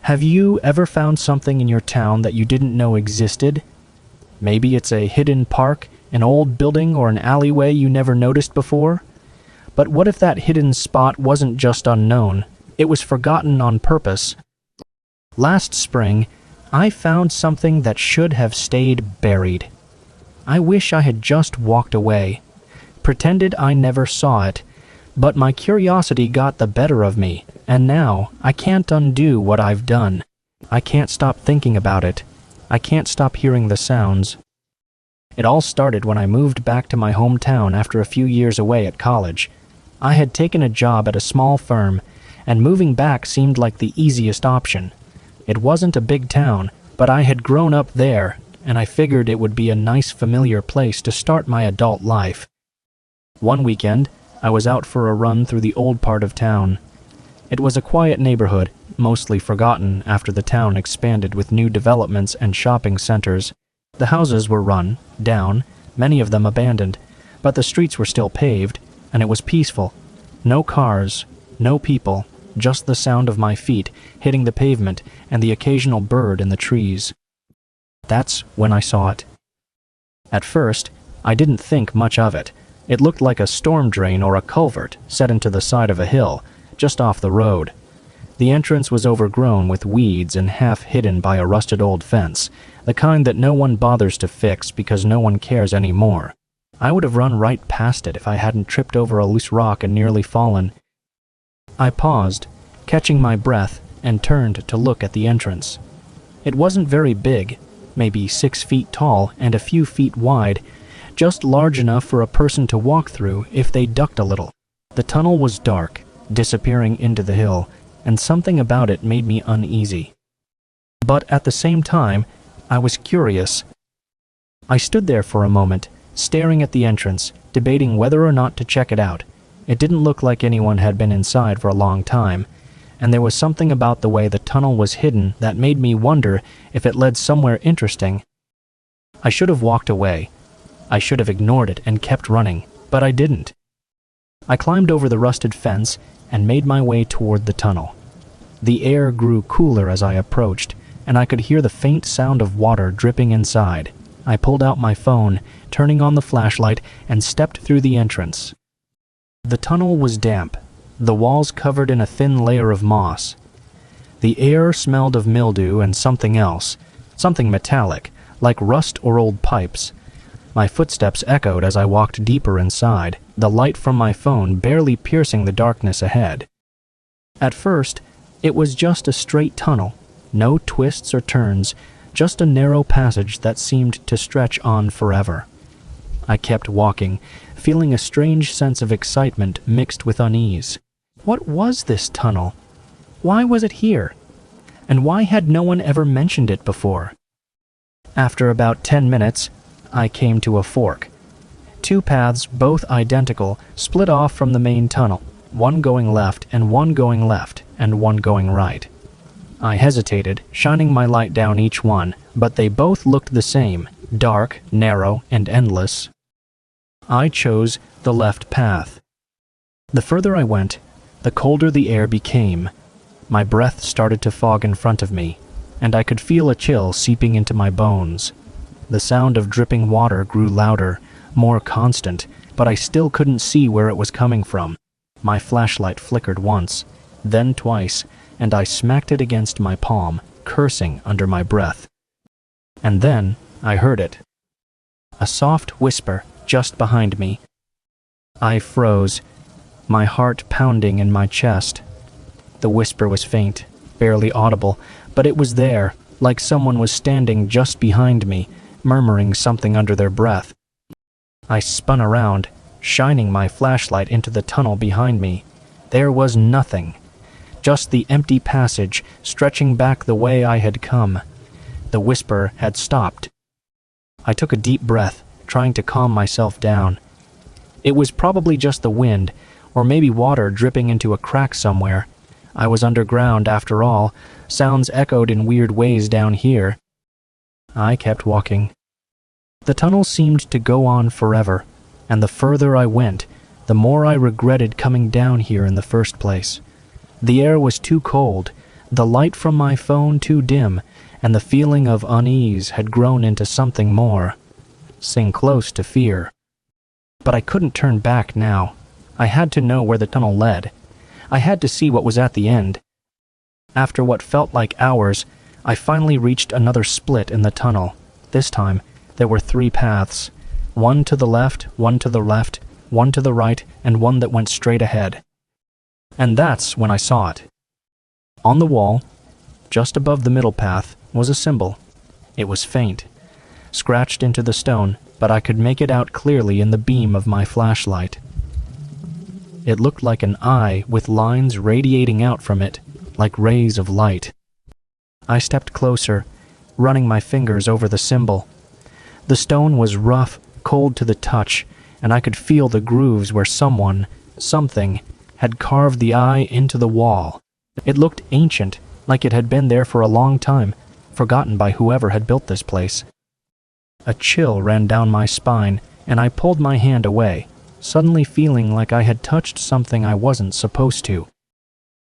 Have you ever found something in your town that you didn't know existed? Maybe it's a hidden park, an old building, or an alleyway you never noticed before? But what if that hidden spot wasn't just unknown? It was forgotten on purpose. Last spring, I found something that should have stayed buried. I wish I had just walked away, pretended I never saw it, but my curiosity got the better of me, and now I can't undo what I've done. I can't stop thinking about it. I can't stop hearing the sounds. It all started when I moved back to my hometown after a few years away at college. I had taken a job at a small firm, and moving back seemed like the easiest option. It wasn't a big town, but I had grown up there, and I figured it would be a nice familiar place to start my adult life. One weekend, I was out for a run through the old part of town. It was a quiet neighborhood, mostly forgotten after the town expanded with new developments and shopping centers. The houses were run down, many of them abandoned, but the streets were still paved, and it was peaceful. No cars, no people, just the sound of my feet hitting the pavement and the occasional bird in the trees. That's when I saw it. At first, I didn't think much of it. It looked like a storm drain or a culvert set into the side of a hill, just off the road. The entrance was overgrown with weeds and half hidden by a rusted old fence, the kind that no one bothers to fix because no one cares anymore. I would have run right past it if I hadn't tripped over a loose rock and nearly fallen. I paused, catching my breath, and turned to look at the entrance. It wasn't very big, maybe 6 feet tall and a few feet wide, just large enough for a person to walk through if they ducked a little. The tunnel was dark, disappearing into the hill, and something about it made me uneasy. But at the same time, I was curious. I stood there for a moment, staring at the entrance, debating whether or not to check it out. It didn't look like anyone had been inside for a long time, and there was something about the way the tunnel was hidden that made me wonder if it led somewhere interesting. I should have walked away. I should have ignored it and kept running, but I didn't. I climbed over the rusted fence and made my way toward the tunnel. The air grew cooler as I approached, and I could hear the faint sound of water dripping inside. I pulled out my phone, turning on the flashlight, and stepped through the entrance. The tunnel was damp, the walls covered in a thin layer of moss. The air smelled of mildew and something else, something metallic, like rust or old pipes. My footsteps echoed as I walked deeper inside, the light from my phone barely piercing the darkness ahead. At first, it was just a straight tunnel, no twists or turns, just a narrow passage that seemed to stretch on forever. I kept walking, feeling a strange sense of excitement mixed with unease. What was this tunnel? Why was it here? And why had no one ever mentioned it before? After about 10 minutes, I came to a fork. 2 paths, both identical, split off from the main tunnel, one going left and one going left and one going right. I hesitated, shining my light down each one, but they both looked the same, dark, narrow, and endless. I chose the left path. The further I went, the colder the air became. My breath started to fog in front of me, and I could feel a chill seeping into my bones. The sound of dripping water grew louder, more constant, but I still couldn't see where it was coming from. My flashlight flickered once, then twice, and I smacked it against my palm, cursing under my breath. And then I heard it. A soft whisper just behind me. I froze, my heart pounding in my chest. The whisper was faint, barely audible, but it was there, like someone was standing just behind me, murmuring something under their breath. I spun around, shining my flashlight into the tunnel behind me. There was nothing, just the empty passage stretching back the way I had come. The whisper had stopped. I took a deep breath, trying to calm myself down. It was probably just the wind, or maybe water dripping into a crack somewhere. I was underground after all. Sounds echoed in weird ways down here. I kept walking. The tunnel seemed to go on forever, and the further I went, the more I regretted coming down here in the first place. The air was too cold, The light from my phone too dim, and the feeling of unease had grown into something more, sing close to fear. But I couldn't turn back now. I had to know where the tunnel led. I had to see what was at the end. After what felt like hours, I finally reached another split in the tunnel. This time, there were 3 paths. One to the left, one to the left, one to the right, and one that went straight ahead. And that's when I saw it. On the wall, just above the middle path, was a symbol. It was faint, scratched into the stone, but I could make it out clearly in the beam of my flashlight. It looked like an eye with lines radiating out from it, like rays of light. I stepped closer, running my fingers over the symbol. The stone was rough, cold to the touch, and I could feel the grooves where something, had carved the eye into the wall. It looked ancient, like it had been there for a long time, forgotten by whoever had built this place. A chill ran down my spine, and I pulled my hand away, suddenly feeling like I had touched something I wasn't supposed to.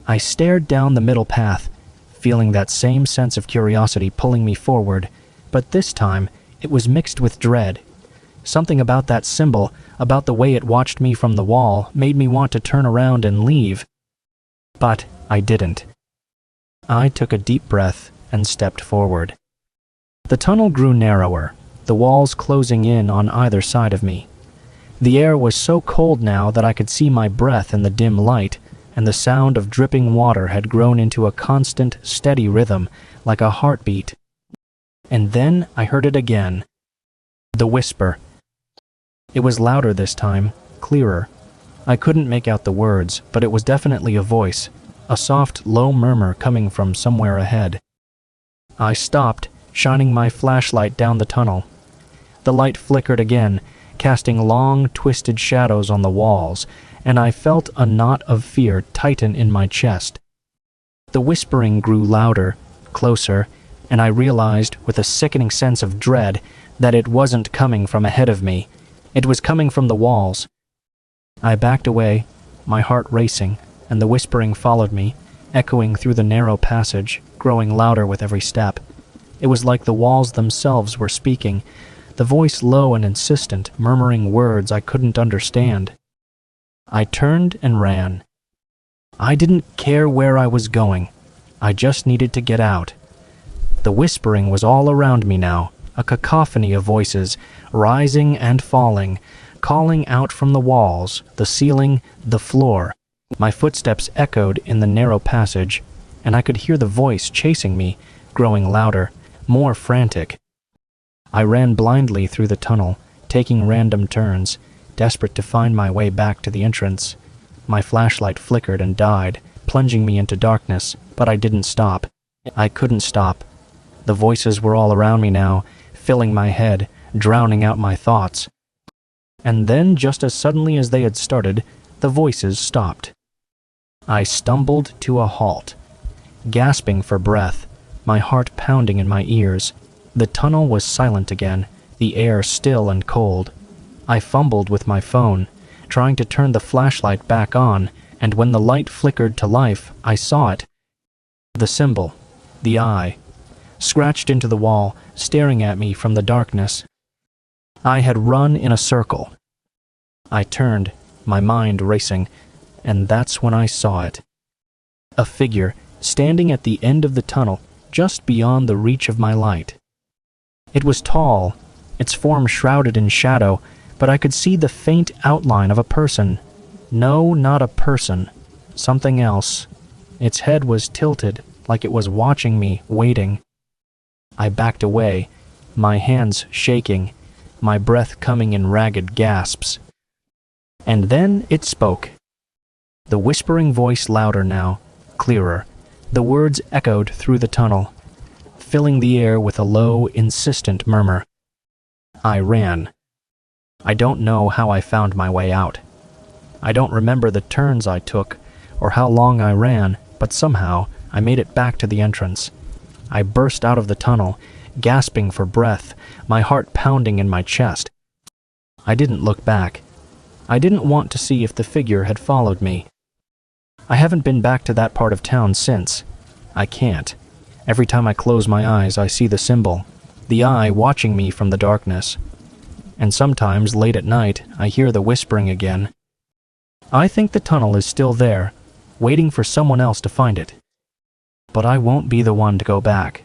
I stared down the middle path, feeling that same sense of curiosity pulling me forward, but this time it was mixed with dread. Something about that symbol, about the way it watched me from the wall, made me want to turn around and leave. But I didn't. I took a deep breath and stepped forward. The tunnel grew narrower, the walls closing in on either side of me. The air was so cold now that I could see my breath in the dim light, and the sound of dripping water had grown into a constant, steady rhythm, like a heartbeat. And then I heard it again. The whisper. It was louder this time, clearer. I couldn't make out the words, but it was definitely a voice, a soft, low murmur coming from somewhere ahead. I stopped, shining my flashlight down the tunnel. The light flickered again, casting long, twisted shadows on the walls, and I felt a knot of fear tighten in my chest. The whispering grew louder, closer, and I realized, with a sickening sense of dread, that it wasn't coming from ahead of me. It was coming from the walls. I backed away, my heart racing, and the whispering followed me, echoing through the narrow passage, growing louder with every step. It was like the walls themselves were speaking, the voice low and insistent, murmuring words I couldn't understand. I turned and ran. I didn't care where I was going. I just needed to get out. The whispering was all around me now, a cacophony of voices, rising and falling, calling out from the walls, the ceiling, the floor. My footsteps echoed in the narrow passage, and I could hear the voice chasing me, growing louder, more frantic. I ran blindly through the tunnel, taking random turns, desperate to find my way back to the entrance. My flashlight flickered and died, plunging me into darkness, but I didn't stop. I couldn't stop. The voices were all around me now, filling my head, drowning out my thoughts. And then, just as suddenly as they had started, the voices stopped. I stumbled to a halt, gasping for breath, my heart pounding in my ears. The tunnel was silent again, the air still and cold. I fumbled with my phone, trying to turn the flashlight back on, and when the light flickered to life, I saw it. The symbol, the eye, scratched into the wall, staring at me from the darkness. I had run in a circle. I turned, my mind racing, and that's when I saw it. A figure, standing at the end of the tunnel, just beyond the reach of my light. It was tall, its form shrouded in shadow, but I could see the faint outline of a person. No, not a person. Something else. Its head was tilted, like it was watching me, waiting. I backed away, my hands shaking, my breath coming in ragged gasps. And then it spoke. The whispering voice louder now, clearer. The words echoed through the tunnel, filling the air with a low, insistent murmur. I ran. I don't know how I found my way out. I don't remember the turns I took or how long I ran, but somehow I made it back to the entrance. I burst out of the tunnel, gasping for breath, my heart pounding in my chest. I didn't look back. I didn't want to see if the figure had followed me. I haven't been back to that part of town since. I can't. Every time I close my eyes, I see the symbol, the eye watching me from the darkness. And sometimes, late at night, I hear the whispering again. I think the tunnel is still there, waiting for someone else to find it. But I won't be the one to go back.